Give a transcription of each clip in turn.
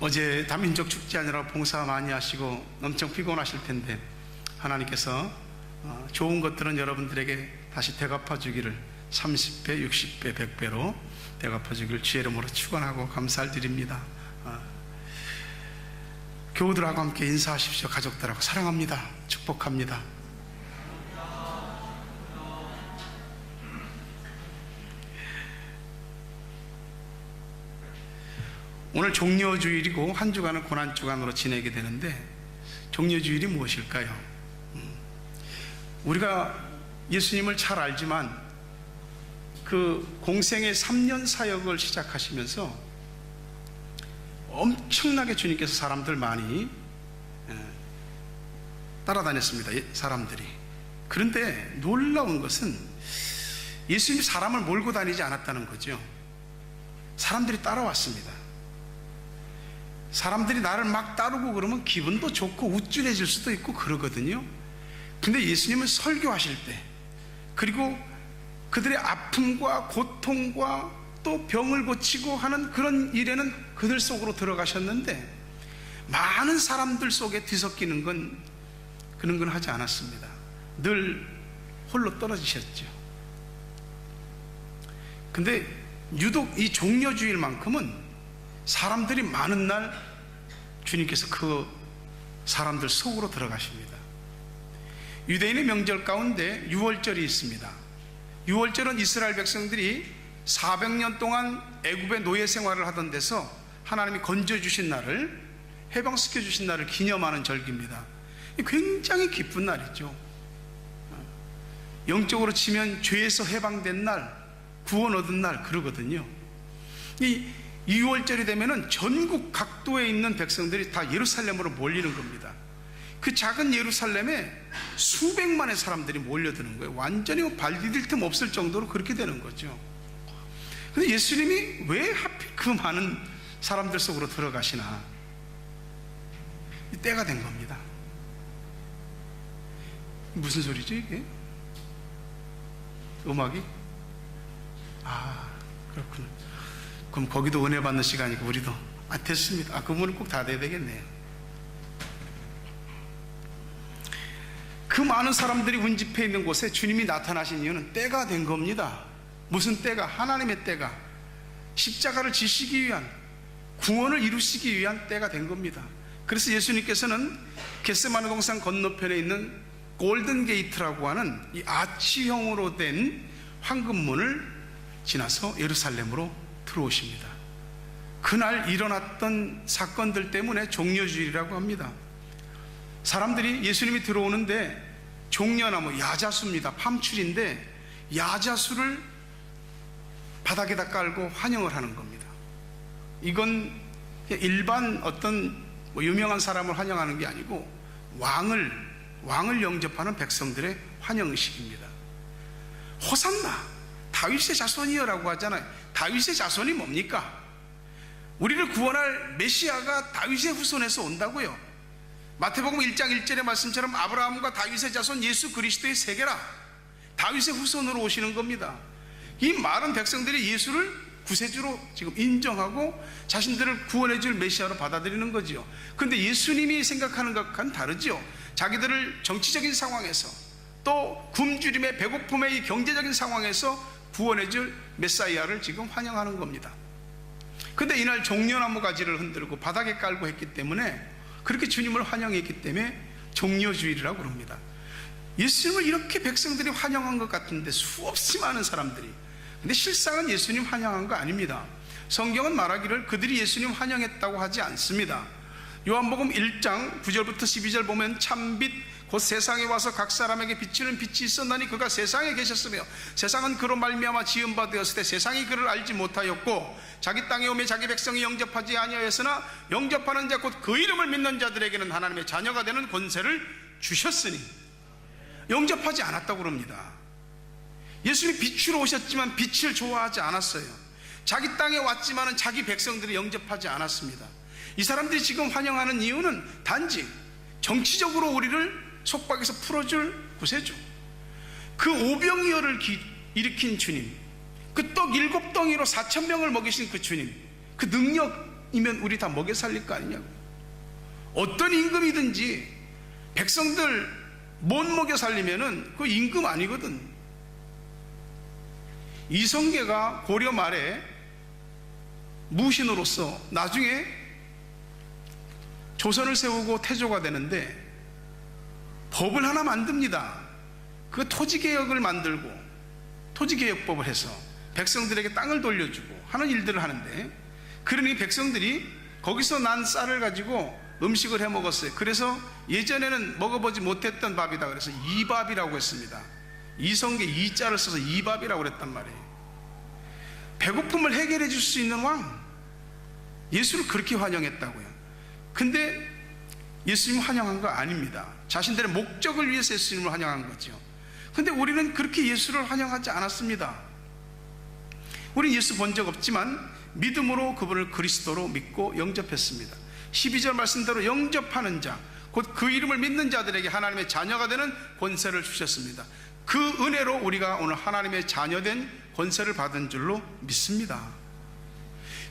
어제 다민족 축제 아니라 봉사 많이 하시고 엄청 피곤하실 텐데 하나님께서 좋은 것들은 여러분들에게 다시 되갚아 주기를 30배, 60배, 100배로 되갚아 주기를 주의 이름으로 축원하고 감사를 드립니다. 교우들하고 함께 인사하십시오. 가족들하고 사랑합니다. 축복합니다. 오늘 종려주일이고 한 주간은 고난주간으로 지내게 되는데 종려주일이 무엇일까요? 우리가 예수님을 잘 알지만 그 공생의 3년 사역을 시작하시면서 엄청나게 주님께서 사람들 많이 따라다녔습니다. 사람들이. 그런데 놀라운 것은 예수님이 사람을 몰고 다니지 않았다는 거죠. 사람들이 따라왔습니다. 사람들이 나를 막 따르고 그러면 기분도 좋고 우쭐해질 수도 있고 그러거든요. 근데 예수님은 설교하실 때, 그리고 그들의 아픔과 고통과 또 병을 고치고 하는 그런 일에는 그들 속으로 들어가셨는데 많은 사람들 속에 뒤섞이는 건 그런 건 하지 않았습니다. 늘 홀로 떨어지셨죠. 근데 유독 이 종려주일만큼은 사람들이 많은 날 주님께서 그 사람들 속으로 들어가십니다. 유대인의 명절 가운데 유월절이 있습니다. 유월절은 이스라엘 백성들이 400년 동안 애굽의 노예 생활을 하던 데서 하나님이 건져주신 날을, 해방시켜주신 날을 기념하는 절기입니다. 굉장히 기쁜 날이죠. 영적으로 치면 죄에서 해방된 날, 구원 얻은 날 그러거든요. 이 2월절이 되면은 전국 각도에 있는 백성들이 다 예루살렘으로 몰리는 겁니다. 그 작은 예루살렘에 수백만의 사람들이 몰려드는 거예요. 완전히 발 디딜 틈 없을 정도로 그렇게 되는 거죠. 근데 예수님이 왜 하필 그 많은 사람들 속으로 들어가시나? 때가 된 겁니다. 무슨 소리죠 이게? 음악이? 그렇구나. 그럼 거기도 은혜 받는 시간이고 우리도 됐습니다. 그분은 꼭 다 돼야 되겠네요. 그 많은 사람들이 운집해 있는 곳에 주님이 나타나신 이유는 때가 된 겁니다. 무슨 때가? 하나님의 때가, 십자가를 지시기 위한, 구원을 이루시기 위한 때가 된 겁니다. 그래서 예수님께서는 겟세마네 동산 건너편에 있는 골든 게이트라고 하는 이 아치형으로 된 황금문을 지나서 예루살렘으로 들어오십니다. 그날 일어났던 사건들 때문에 종려주일이라고 합니다. 사람들이 예수님이 들어오는데 종려나무, 야자수입니다. 팜출인데 야자수를 바닥에다 깔고 환영을 하는 겁니다. 이건 일반 어떤 유명한 사람을 환영하는 게 아니고 왕을 영접하는 백성들의 환영식입니다. 호산나 다윗의 자손이여라고 하잖아요. 다윗의 자손이 뭡니까? 우리를 구원할 메시아가 다윗의 후손에서 온다고요. 마태복음 1장 1절의 말씀처럼 아브라함과 다윗의 자손 예수 그리스도의 세계라, 다윗의 후손으로 오시는 겁니다. 이 많은 백성들이 예수를 구세주로 지금 인정하고 자신들을 구원해줄 메시아로 받아들이는 거지요. 그런데 예수님이 생각하는 것과는 다르죠. 자기들을 정치적인 상황에서 또 굶주림의 배고픔의 이 경제적인 상황에서 구원해줄 메사이아를 지금 환영하는 겁니다. 근데 이날 종려나무 가지를 흔들고 바닥에 깔고 했기 때문에, 그렇게 주님을 환영했기 때문에 종려주일이라고 그럽니다. 예수님을 이렇게 백성들이 환영한 것 같은데 수없이 많은 사람들이, 근데 실상은 예수님 환영한 거 아닙니다. 성경은 말하기를 그들이 예수님 환영했다고 하지 않습니다. 요한복음 1장 9절부터 12절 보면 참빛 곧 세상에 와서 각 사람에게 비치는 빛이 있었나니 그가 세상에 계셨으며 세상은 그로 말미암아 지은 바 되었을 때 세상이 그를 알지 못하였고 자기 땅에 오매 자기 백성이 영접하지 아니하였으나 영접하는 자 곧 그 이름을 믿는 자들에게는 하나님의 자녀가 되는 권세를 주셨으니, 영접하지 않았다고 그럽니다. 예수님이 빛으로 오셨지만 빛을 좋아하지 않았어요. 자기 땅에 왔지만 자기 백성들이 영접하지 않았습니다. 이 사람들이 지금 환영하는 이유는 단지 정치적으로 우리를 속박에서 풀어줄 구세주, 그 오병이어를 일으킨 주님, 그 떡 7덩이로 4,000명을 먹이신 그 주님, 그 능력 임금이면 우리 다 먹여 살릴 거 아니냐고. 어떤 임금이든지 백성들 못 먹여 살리면은 그 임금 아니거든. 이성계가 고려 말에 무신으로서 나중에 조선을 세우고 태조가 되는데 법을 하나 만듭니다. 그 토지개혁을 만들고 토지개혁법을 해서 백성들에게 땅을 돌려주고 하는 일들을 하는데, 그러니 백성들이 거기서 난 쌀을 가지고 음식을 해 먹었어요. 그래서 예전에는 먹어보지 못했던 밥이다 그래서 이밥이라고 했습니다. 이성계 이자를 써서 이밥이라고 그랬단 말이에요. 배고픔을 해결해 줄 수 있는 왕, 예수를 그렇게 환영했다고요. 근데 예수님 환영한 거 아닙니다. 자신들의 목적을 위해서 예수님을 환영한 거죠. 근데 우리는 그렇게 예수를 환영하지 않았습니다. 우리는 예수 본 적 없지만 믿음으로 그분을 그리스도로 믿고 영접했습니다. 12절 말씀대로 영접하는 자, 곧 그 이름을 믿는 자들에게 하나님의 자녀가 되는 권세를 주셨습니다. 그 은혜로 우리가 오늘 하나님의 자녀된 권세를 받은 줄로 믿습니다.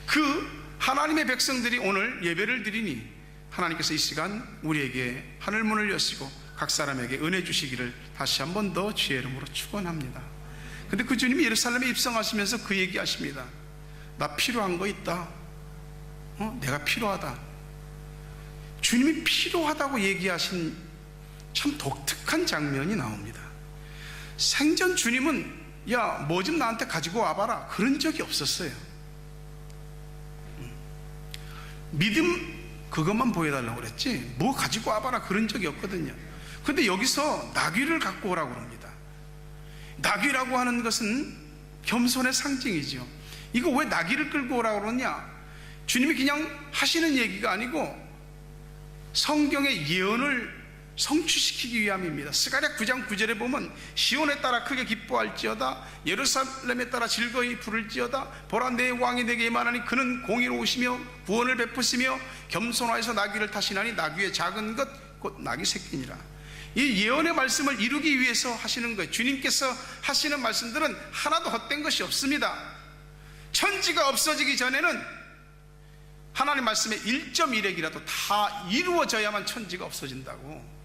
그 하나님의 백성들이 오늘 예배를 드리니 하나님께서 이 시간 우리에게 하늘문을 여시고 각 사람에게 은혜 주시기를 다시 한 번 더 주의 이름으로 축원합니다. 근데 그 주님이 예루살렘에 입성하시면서 그 얘기하십니다. 나 필요한 거 있다. 내가 필요하다. 주님이 필요하다고 얘기하신 참 독특한 장면이 나옵니다. 생전 주님은 야, 뭐 좀 나한테 가지고 와봐라 그런 적이 없었어요. 믿음 그것만 보여달라고 그랬지 뭐 가지고 와봐라 그런 적이 없거든요. 근데 여기서 나귀를 갖고 오라고 합니다. 나귀라고 하는 것은 겸손의 상징이죠. 이거 왜 나귀를 끌고 오라고 그러냐? 주님이 그냥 하시는 얘기가 아니고 성경의 예언을 성취시키기 위함입니다. 스가랴 9장 9절에 보면 시온에 따라 크게 기뻐할지어다, 예루살렘에 따라 즐거이 부를지어다, 보라 내 왕이 내게 임하나니 그는 공의로우시며 구원을 베푸시며 겸손하여서 나귀를 타시나니 나귀의 작은 것 곧 나귀 새끼니라. 이 예언의 말씀을 이루기 위해서 하시는 거예요. 주님께서 하시는 말씀들은 하나도 헛된 것이 없습니다. 천지가 없어지기 전에는 하나님 말씀의 1.1핵이라도 다 이루어져야만 천지가 없어진다고.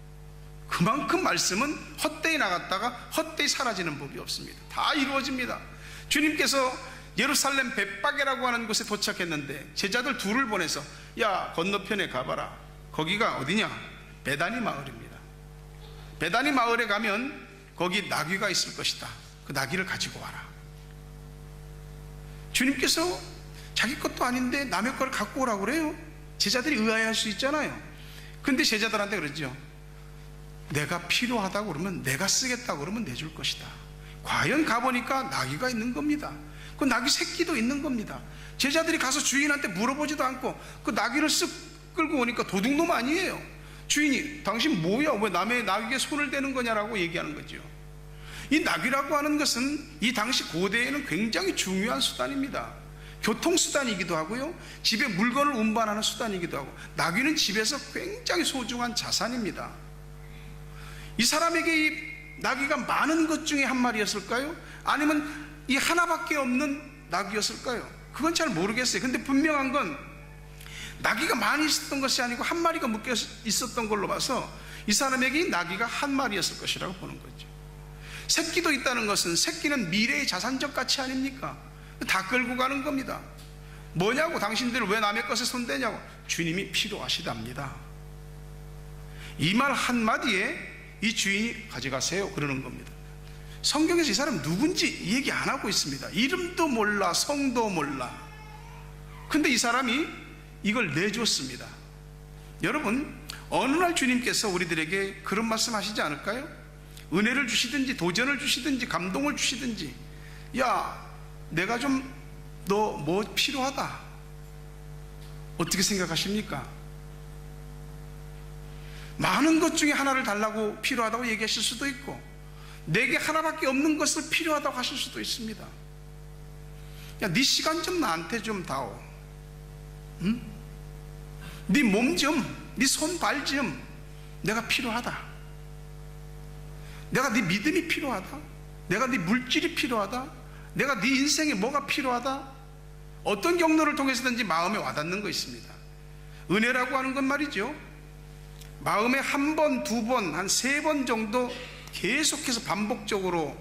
그만큼 말씀은 헛되이 나갔다가 헛되이 사라지는 법이 없습니다. 다 이루어집니다. 주님께서 예루살렘 벳박이라고 하는 곳에 도착했는데 제자들 둘을 보내서 야, 건너편에 가봐라. 거기가 어디냐? 베다니 마을입니다. 베다니 마을에 가면 거기 나귀가 있을 것이다. 그 나귀를 가지고 와라. 주님께서 자기 것도 아닌데 남의 걸 갖고 오라고 그래요. 제자들이 의아해할 수 있잖아요. 근데 제자들한테 그러죠. 내가 필요하다고 그러면, 내가 쓰겠다고 그러면 내줄 것이다. 과연 가보니까 나귀가 있는 겁니다. 그 나귀 새끼도 있는 겁니다. 제자들이 가서 주인한테 물어보지도 않고 그 나귀를 쓱 끌고 오니까 도둑놈 아니에요. 주인이 당신 뭐야, 왜 남의 나귀에 손을 대는 거냐라고 얘기하는 거죠. 이 나귀라고 하는 것은 이 당시 고대에는 굉장히 중요한 수단입니다. 교통수단이기도 하고요, 집에 물건을 운반하는 수단이기도 하고, 나귀는 집에서 굉장히 소중한 자산입니다. 이 사람에게 이 나귀가 많은 것 중에 한 마리였을까요? 아니면 이 하나밖에 없는 나귀였을까요? 그건 잘 모르겠어요. 근데 분명한 건 나귀가 많이 있었던 것이 아니고 한 마리가 묶여 있었던 걸로 봐서 이 사람에게 이 나귀가 한 마리였을 것이라고 보는 거죠. 새끼도 있다는 것은 새끼는 미래의 자산적 가치 아닙니까? 다 끌고 가는 겁니다. 뭐냐고, 당신들 왜 남의 것에 손대냐고. 주님이 필요하시답니다. 이 말 한마디에 이 주인이 가져가세요 그러는 겁니다. 성경에서 이 사람 누군지 얘기 안 하고 있습니다. 이름도 몰라, 성도 몰라. 근데 이 사람이 이걸 내줬습니다. 여러분, 어느 날 주님께서 우리들에게 그런 말씀 하시지 않을까요? 은혜를 주시든지 도전을 주시든지 감동을 주시든지, 야, 내가 좀 너 뭐 필요하다. 어떻게 생각하십니까? 많은 것 중에 하나를 달라고 필요하다고 얘기하실 수도 있고, 내게 하나밖에 없는 것을 필요하다고 하실 수도 있습니다. 야, 네 시간 좀 나한테 좀 다오. 응? 네 몸 좀, 네 손, 발 좀 내가 필요하다. 내가 네 믿음이 필요하다. 내가 네 물질이 필요하다. 내가 네 인생에 뭐가 필요하다. 어떤 경로를 통해서든지 마음에 와닿는 거 있습니다. 은혜라고 하는 건 말이죠, 마음에 한 번, 두 번, 한 세 번 정도 계속해서 반복적으로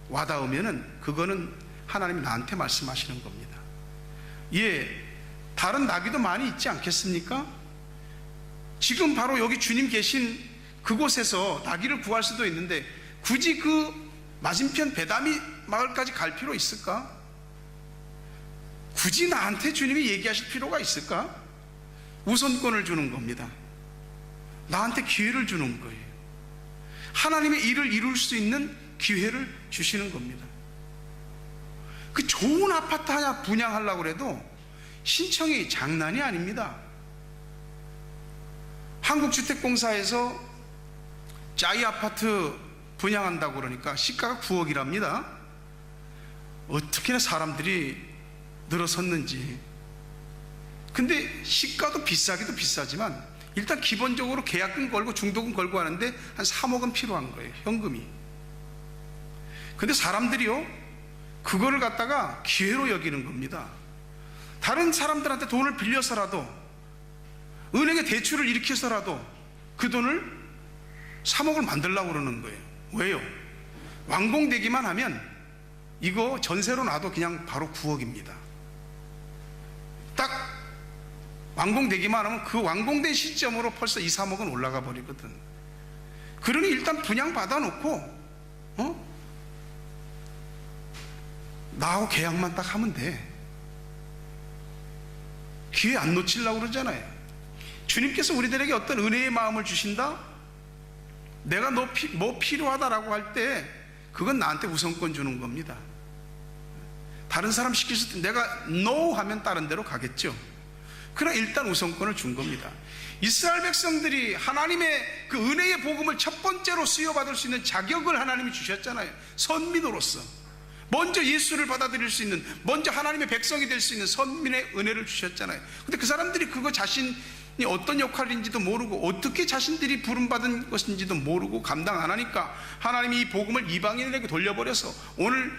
와닿으면은 그거는 하나님이 나한테 말씀하시는 겁니다. 예, 다른 나귀도 많이 있지 않겠습니까? 지금 바로 여기 주님 계신 그곳에서 나귀를 구할 수도 있는데 굳이 그 맞은편 베다미 마을까지 갈 필요 있을까? 굳이 나한테 주님이 얘기하실 필요가 있을까? 우선권을 주는 겁니다. 나한테 기회를 주는 거예요. 하나님의 일을 이룰 수 있는 기회를 주시는 겁니다. 그 좋은 아파트 하나 분양하려고 해도 신청이 장난이 아닙니다. 한국주택공사에서 짜이 아파트 분양한다고 그러니까 시가가 9억이랍니다. 어떻게나 사람들이 늘어섰는지. 근데 시가도 비싸기도 비싸지만 일단 기본적으로 계약금 걸고 중도금 걸고 하는데 한 3억은 필요한 거예요, 현금이. 근데 사람들이요, 그거를 갖다가 기회로 여기는 겁니다. 다른 사람들한테 돈을 빌려서라도, 은행에 대출을 일으켜서라도 그 돈을 3억을 만들려고 그러는 거예요. 왜요? 완공되기만 하면 이거 전세로 놔도 그냥 바로 9억입니다. 딱 완공되기만 하면 그 완공된 시점으로 벌써 2, 3억은 올라가 버리거든. 그러니 일단 분양 받아놓고 나하고 계약만 딱 하면 돼. 기회 안 놓치려고 그러잖아요. 주님께서 우리들에게 어떤 은혜의 마음을 주신다? 내가 뭐 필요하다라고 할 때 그건 나한테 우선권 주는 겁니다. 다른 사람 시켰을 때 내가 NO 하면 다른 데로 가겠죠. 그러나 일단 우선권을 준 겁니다. 이스라엘 백성들이 하나님의 그 은혜의 복음을 첫 번째로 수여받을 수 있는 자격을 하나님이 주셨잖아요. 선민으로서 먼저 예수를 받아들일 수 있는, 먼저 하나님의 백성이 될 수 있는 선민의 은혜를 주셨잖아요. 근데 그 사람들이 그거 자신이 어떤 역할인지도 모르고 어떻게 자신들이 부름받은 것인지도 모르고 감당 안 하니까 하나님이 이 복음을 이방인에게 돌려버려서 오늘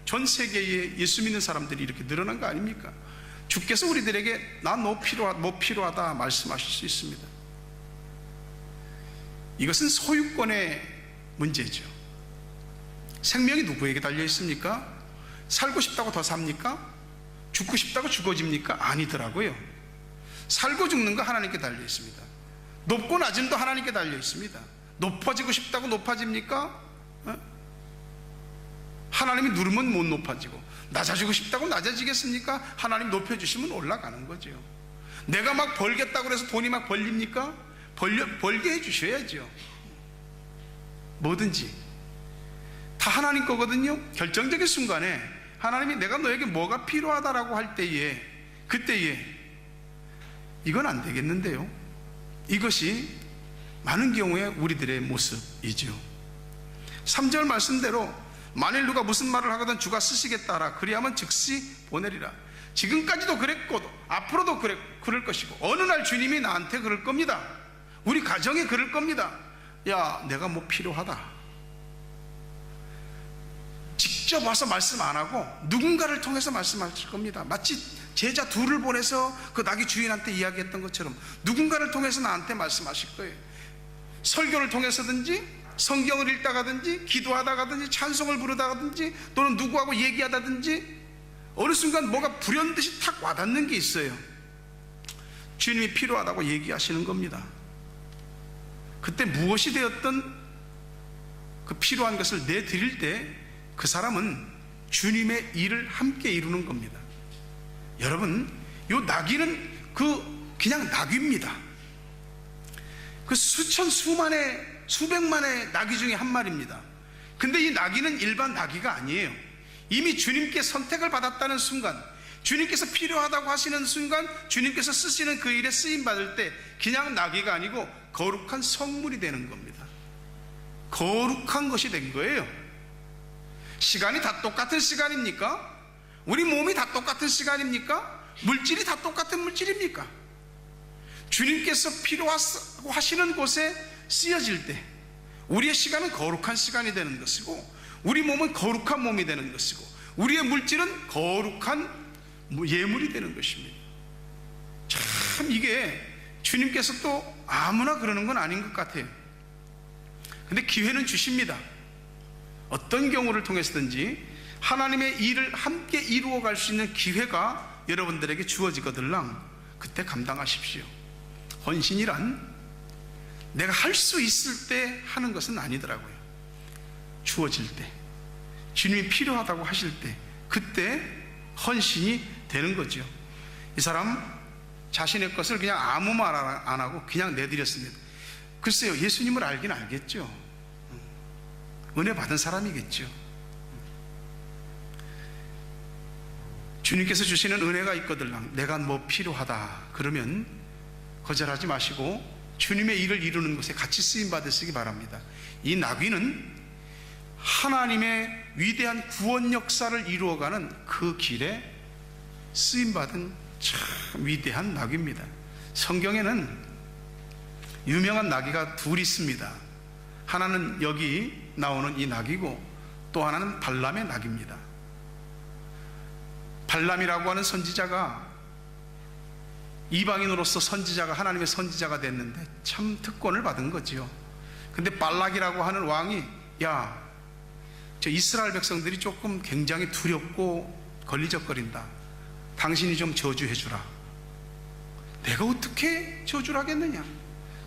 전 세계에 예수 믿는 사람들이 이렇게 늘어난 거 아닙니까? 주께서 우리들에게 난 뭐 필요하다 말씀하실 수 있습니다. 이것은 소유권의 문제죠. 생명이 누구에게 달려 있습니까? 살고 싶다고 더 삽니까? 죽고 싶다고 죽어집니까? 아니더라고요. 살고 죽는 거 하나님께 달려 있습니다. 높고 낮음도 하나님께 달려 있습니다. 높아지고 싶다고 높아집니까? 하나님이 누르면 못 높아지고, 낮아지고 싶다고 낮아지겠습니까? 하나님 높여주시면 올라가는 거죠. 내가 막 벌겠다고 해서 돈이 막 벌립니까? 벌게 해주셔야죠. 뭐든지 다 하나님 거거든요. 결정적인 순간에 하나님이 내가 너에게 뭐가 필요하다라고 할 때에, 그때에 이건 안 되겠는데요. 이것이 많은 경우에 우리들의 모습이죠. 3절 말씀대로 만일 누가 무슨 말을 하거든 주가 쓰시겠다라 그리하면 즉시 보내리라. 지금까지도 그랬고 앞으로도 그럴 것이고 어느 날 주님이 나한테 그럴 겁니다. 우리 가정에 그럴 겁니다. 야, 내가 뭐 필요하다. 직접 와서 말씀 안 하고 누군가를 통해서 말씀하실 겁니다. 마치 제자 둘을 보내서 그 나귀 주인한테 이야기했던 것처럼 누군가를 통해서 나한테 말씀하실 거예요. 설교를 통해서든지 성경을 읽다가든지 기도하다가든지 찬송을 부르다가든지 또는 누구하고 얘기하다든지 어느 순간 뭐가 불현듯이 탁 와닿는 게 있어요. 주님이 필요하다고 얘기하시는 겁니다. 그때 무엇이 되었든 그 필요한 것을 내드릴 때 그 사람은 주님의 일을 함께 이루는 겁니다. 여러분, 요 나귀는 그냥 나귀입니다. 그 수천 수만의 수백만의 나귀 중에 한 마리입니다. 근데 이 나귀는 일반 나귀가 아니에요. 이미 주님께 선택을 받았다는 순간, 주님께서 필요하다고 하시는 순간, 주님께서 쓰시는 그 일에 쓰임 받을 때 그냥 나귀가 아니고 거룩한 성물이 되는 겁니다. 거룩한 것이 된 거예요. 시간이 다 똑같은 시간입니까? 우리 몸이 다 똑같은 시간입니까? 물질이 다 똑같은 물질입니까? 주님께서 필요하고 하시는 곳에 쓰여질 때 우리의 시간은 거룩한 시간이 되는 것이고, 우리 몸은 거룩한 몸이 되는 것이고, 우리의 물질은 거룩한 예물이 되는 것입니다. 참 이게 주님께서 또 아무나 그러는 건 아닌 것 같아요. 근데 기회는 주십니다. 어떤 경우를 통해서든지 하나님의 일을 함께 이루어 갈 수 있는 기회가 여러분들에게 주어지거들랑 그때 감당하십시오. 헌신이란 내가 할 수 있을 때 하는 것은 아니더라고요. 주어질 때, 주님이 필요하다고 하실 때, 그때 헌신이 되는 거죠. 이 사람 자신의 것을 그냥 아무 말 안 하고 그냥 내드렸습니다. 글쎄요, 예수님을 알긴 알겠죠. 은혜 받은 사람이겠죠. 주님께서 주시는 은혜가 있거들랑 내가 뭐 필요하다 그러면 거절하지 마시고 주님의 일을 이루는 것에 같이 쓰임 받으시기 바랍니다. 이 나귀는 하나님의 위대한 구원 역사를 이루어가는 그 길에 쓰임받은 참 위대한 나귀입니다. 성경에는 유명한 나귀가 둘 있습니다. 하나는 여기 나오는 이 나귀고 또 하나는 발람의 나귀입니다. 발람이라고 하는 선지자가 이방인으로서 선지자가 하나님의 선지자가 됐는데 참 특권을 받은 거지요. 근데 발락이라고 하는 왕이 야, 저 이스라엘 백성들이 조금 굉장히 두렵고 걸리적거린다. 당신이 좀 저주해 주라. 내가 어떻게 저주를 하겠느냐?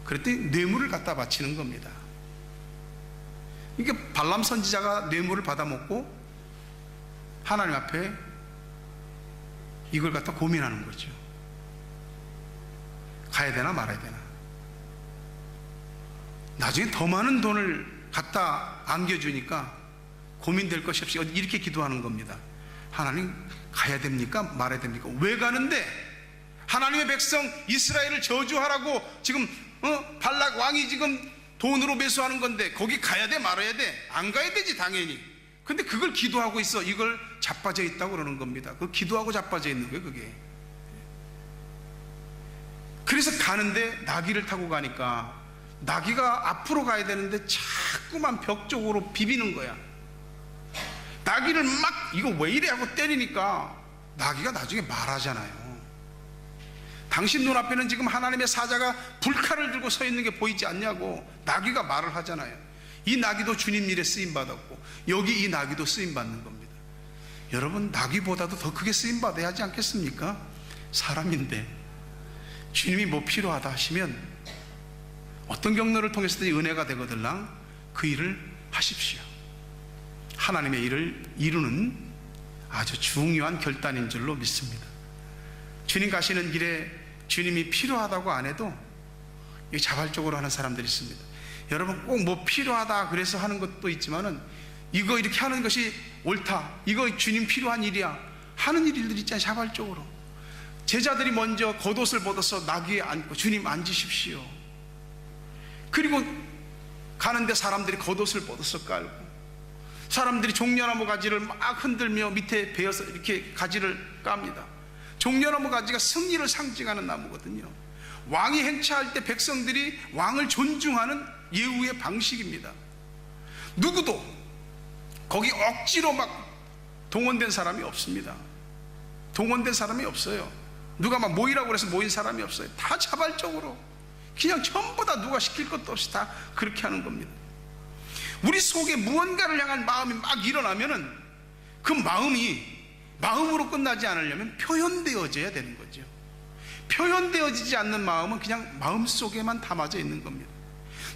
그랬더니 뇌물을 갖다 바치는 겁니다. 이게 발람 선지자가 뇌물을 받아먹고 하나님 앞에 이걸 갖다 고민하는 거죠. 가야 되나 말아야 되나. 나중에 더 많은 돈을 갖다 안겨주니까 고민될 것이 없이 이렇게 기도하는 겁니다. 하나님, 가야 됩니까? 말아야 됩니까? 왜 가는데? 하나님의 백성 이스라엘을 저주하라고 지금 발락 왕이 지금 돈으로 매수하는 건데 거기 가야 돼 말아야 돼? 안 가야 되지 당연히. 근데 그걸 기도하고 있어. 이걸 자빠져 있다고 그러는 겁니다. 그 기도하고 자빠져 있는 거예요 그게. 그래서 가는데 나귀를 타고 가니까 나귀가 앞으로 가야 되는데 자꾸만 벽 쪽으로 비비는 거야. 나귀를 막 이거 왜 이래 하고 때리니까 나귀가 나중에 말하잖아요. 당신 눈앞에는 지금 하나님의 사자가 불칼을 들고 서 있는 게 보이지 않냐고 나귀가 말을 하잖아요. 이 나귀도 주님 일에 쓰임받았고 여기 이 나귀도 쓰임받는 겁니다. 여러분, 나귀보다도 더 크게 쓰임받아야 하지 않겠습니까? 사람인데 주님이 뭐 필요하다 하시면 어떤 경로를 통해서든지 은혜가 되거들랑 그 일을 하십시오. 하나님의 일을 이루는 아주 중요한 결단인 줄로 믿습니다. 주님 가시는 길에 주님이 필요하다고 안 해도 자발적으로 하는 사람들이 있습니다. 여러분, 꼭 뭐 필요하다 그래서 하는 것도 있지만은 이거 이렇게 하는 것이 옳다, 이거 주님 필요한 일이야 하는 일들이 있잖아요. 자발적으로 제자들이 먼저 겉옷을 벗어서 나귀에 앉고 주님 앉으십시오. 그리고 가는데 사람들이 겉옷을 벗어서 깔고 사람들이 종려나무 가지를 막 흔들며 밑에 베어서 이렇게 가지를 깝니다. 종려나무 가지가 승리를 상징하는 나무거든요. 왕이 행차할 때 백성들이 왕을 존중하는 예우의 방식입니다. 누구도 거기 억지로 막 동원된 사람이 없습니다. 동원된 사람이 없어요. 누가 막 모이라고 해서 모인 사람이 없어요. 다 자발적으로 그냥 전부 다 누가 시킬 것도 없이 다 그렇게 하는 겁니다. 우리 속에 무언가를 향한 마음이 막 일어나면은 그 마음이 마음으로 끝나지 않으려면 표현되어져야 되는 거죠. 표현되어지지 않는 마음은 그냥 마음속에만 담아져 있는 겁니다.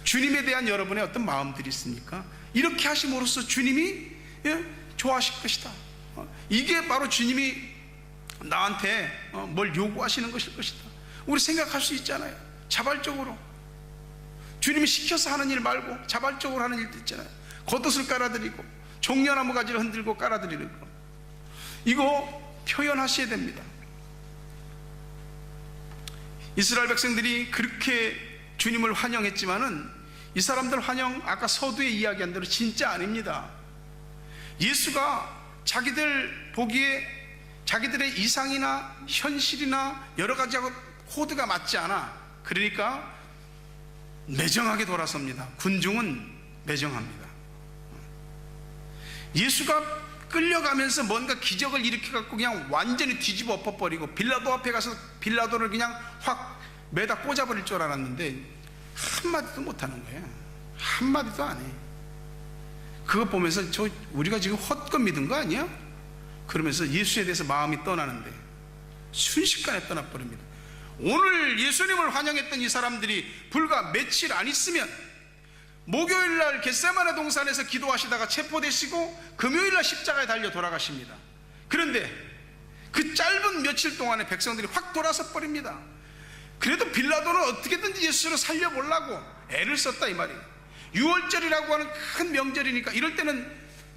주님에 대한 여러분의 어떤 마음들이 있습니까? 이렇게 하심으로써 주님이 좋아하실 것이다. 이게 바로 주님이 나한테 뭘 요구하시는 것일 것이다. 우리 생각할 수 있잖아요. 자발적으로 주님이 시켜서 하는 일 말고 자발적으로 하는 일도 있잖아요. 겉옷을 깔아드리고 종려나무 가지를 흔들고 깔아드리는 거, 이거 표현하셔야 됩니다. 이스라엘 백성들이 그렇게 주님을 환영했지만은 이 사람들 환영, 아까 서두에 이야기한 대로 진짜 아닙니다. 예수가 자기들 보기에 자기들의 이상이나 현실이나 여러 가지하고 코드가 맞지 않아. 그러니까 매정하게 돌아섭니다. 군중은 매정합니다. 예수가 끌려가면서 뭔가 기적을 일으켜갖고 그냥 완전히 뒤집어 엎어버리고 빌라도 앞에 가서 빌라도를 그냥 확 매다 꽂아버릴 줄 알았는데 한마디도 못하는 거예요. 한마디도 안 해. 그거 보면서 우리가 지금 헛것 믿은 거 아니야? 그러면서 예수에 대해서 마음이 떠나는데 순식간에 떠나버립니다. 오늘 예수님을 환영했던 이 사람들이 불과 며칠 안 있으면 목요일날 겟세마네 동산에서 기도하시다가 체포되시고 금요일날 십자가에 달려 돌아가십니다. 그런데 그 짧은 며칠 동안에 백성들이 확 돌아서 버립니다. 그래도 빌라도는 어떻게든지 예수를 살려보려고 애를 썼다 이 말이에요. 유월절이라고 하는 큰 명절이니까 이럴 때는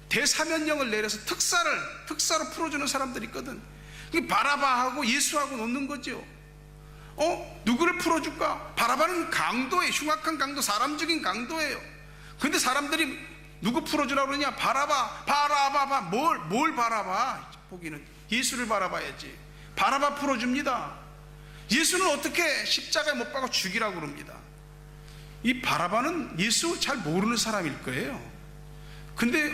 대사면령을 내려서 특사로 풀어주는 사람들이 있거든. 바라바하고 예수하고 놓는 거죠. 누구를 풀어줄까? 바라바는 강도예요. 흉악한 강도, 사람 죽인 강도예요. 근데 사람들이 누구 풀어주라고 그러냐? 바라바. 뭘 바라봐? 보기는 예수를 바라봐야지. 바라바 풀어줍니다. 예수는 어떻게 십자가에 못 박아 죽이라고 그럽니다. 이 바라바는 예수 잘 모르는 사람일 거예요. 근데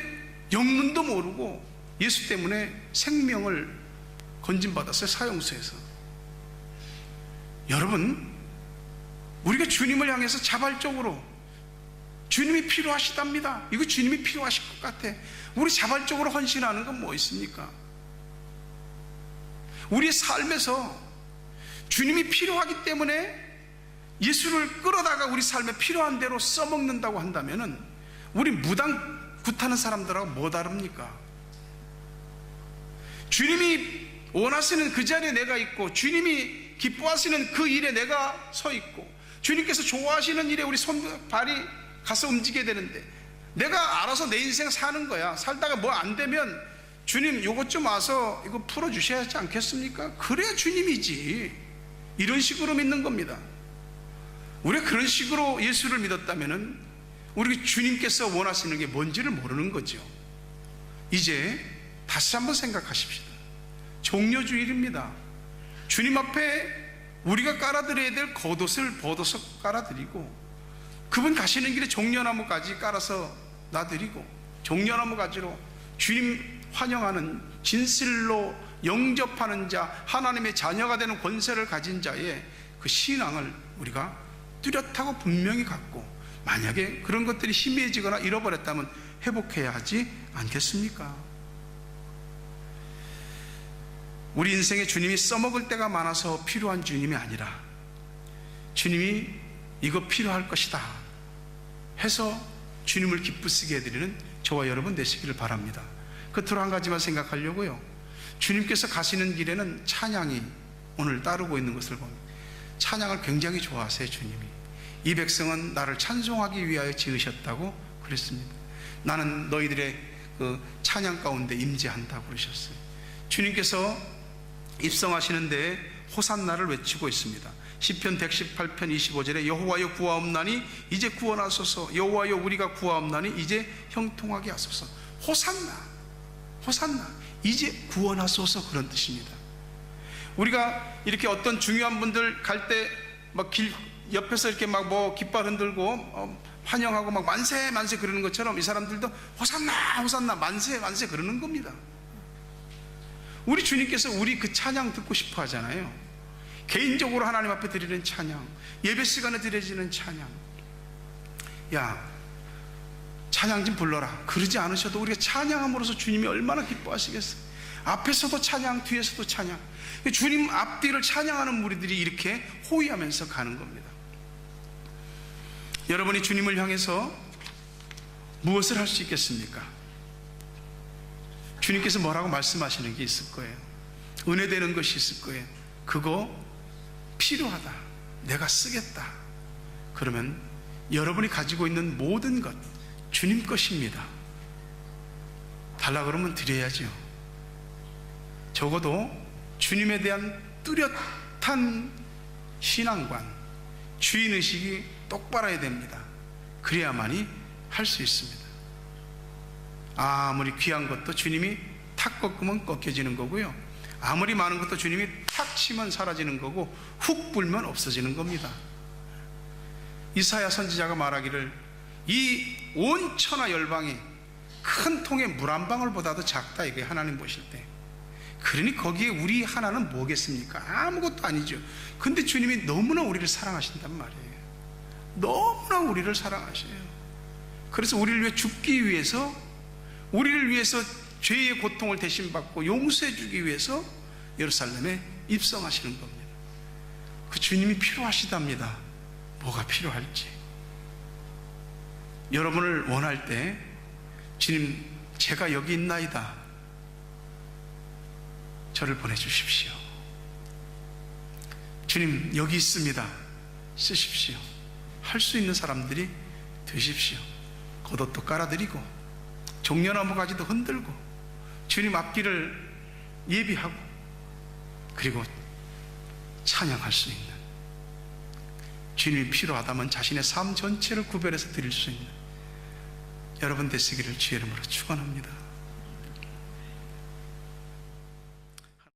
영문도 모르고 예수 때문에 생명을 건진받았어요. 사형수에서. 여러분, 우리가 주님을 향해서 자발적으로 주님이 필요하시답니다. 이거 주님이 필요하실 것 같아. 우리 자발적으로 헌신하는 건 뭐 있습니까? 우리 삶에서 주님이 필요하기 때문에 예수를 끌어다가 우리 삶에 필요한 대로 써먹는다고 한다면은 우리 무당 굿하는 사람들하고 뭐 다릅니까? 주님이 원하시는 그 자리에 내가 있고, 주님이 기뻐하시는 그 일에 내가 서 있고, 주님께서 좋아하시는 일에 우리 발이 가서 움직여야 되는데 내가 알아서 내 인생 사는 거야. 살다가 뭐 안 되면 주님 요것 좀 와서 이거 풀어주셔야 하지 않겠습니까? 그래야 주님이지. 이런 식으로 믿는 겁니다. 우리가 그런 식으로 예수를 믿었다면은 우리 주님께서 원하시는 게 뭔지를 모르는 거죠. 이제 다시 한번 생각하십시다. 종려주일입니다. 주님 앞에 우리가 깔아드려야 될 겉옷을 벗어서 깔아드리고, 그분 가시는 길에 종려나무 가지 깔아서 놔드리고, 종려나무 가지로 주님 환영하는, 진실로 영접하는 자, 하나님의 자녀가 되는 권세를 가진 자의 그 신앙을 우리가 뚜렷하고 분명히 갖고, 만약에 그런 것들이 희미해지거나 잃어버렸다면 회복해야 하지 않겠습니까? 우리 인생에 주님이 써먹을 때가 많아서 필요한 주님이 아니라, 주님이 이거 필요할 것이다 해서 주님을 기쁘시게 해드리는 저와 여러분 되시기를 바랍니다. 끝으로 한 가지만 생각하려고요. 주님께서 가시는 길에는 찬양이 오늘 따르고 있는 것을 봅니다. 찬양을 굉장히 좋아하세요. 주님이 이 백성은 나를 찬송하기 위하여 지으셨다고 그랬습니다. 나는 너희들의 그 찬양 가운데 임재한다고 그러셨어요. 주님께서 입성하시는데 호산나를 외치고 있습니다. 시편 118편 25절에 여호와여 구하옵나니 이제 구원하소서, 여호와여 우리가 구하옵나니 이제 형통하게 하소서. 호산나 이제 구원하소서, 그런 뜻입니다. 우리가 이렇게 어떤 중요한 분들 갈 때 막 길 옆에서 이렇게 막 뭐 깃발 흔들고 환영하고 막 만세 만세 그러는 것처럼 이 사람들도 호산나 만세 그러는 겁니다. 우리 주님께서 우리 그 찬양 듣고 싶어 하잖아요. 개인적으로 하나님 앞에 드리는 찬양, 예배 시간에 드려지는 찬양. 야, 찬양 좀 불러라. 그러지 않으셔도 우리가 찬양함으로써 주님이 얼마나 기뻐하시겠어요. 앞에서도 찬양, 뒤에서도 찬양. 주님 앞뒤를 찬양하는 무리들이 이렇게 호위하면서 가는 겁니다. 여러분이 주님을 향해서 무엇을 할 수 있겠습니까? 주님께서 뭐라고 말씀하시는 게 있을 거예요. 은혜되는 것이 있을 거예요. 그거 필요하다, 내가 쓰겠다. 그러면 여러분이 가지고 있는 모든 것 주님 것입니다. 달라 그러면 드려야죠. 적어도 주님에 대한 뚜렷한 신앙관, 주인의식이 똑바라야 됩니다. 그래야만이 할 수 있습니다. 아무리 귀한 것도 주님이 탁 꺾으면 꺾여지는 거고요, 아무리 많은 것도 주님이 탁 치면 사라지는 거고, 훅 불면 없어지는 겁니다. 이사야 선지자가 말하기를 이 온 천하 열방이 큰 통에 물 한 방울보다도 작다, 이게 하나님 보실 때. 그러니 거기에 우리 하나는 뭐겠습니까? 아무것도 아니죠. 근데 주님이 너무나 우리를 사랑하신단 말이에요. 너무나 우리를 사랑하셔요. 그래서 우리를 위해 죽기 위해서, 우리를 위해서 죄의 고통을 대신받고 용서해 주기 위해서 예루살렘에 입성하시는 겁니다. 그 주님이 필요하시답니다. 뭐가 필요할지. 여러분을 원할 때 주님, 제가 여기 있나이다, 저를 보내주십시오. 주님, 여기 있습니다, 쓰십시오. 할 수 있는 사람들이 되십시오. 겉옷도 깔아드리고 종려나무 가지도 흔들고 주님 앞길을 예비하고, 그리고 찬양할 수 있는, 주님이 필요하다면 자신의 삶 전체를 구별해서 드릴 수 있는 여러분 되시기를 주의 이름으로 축원합니다.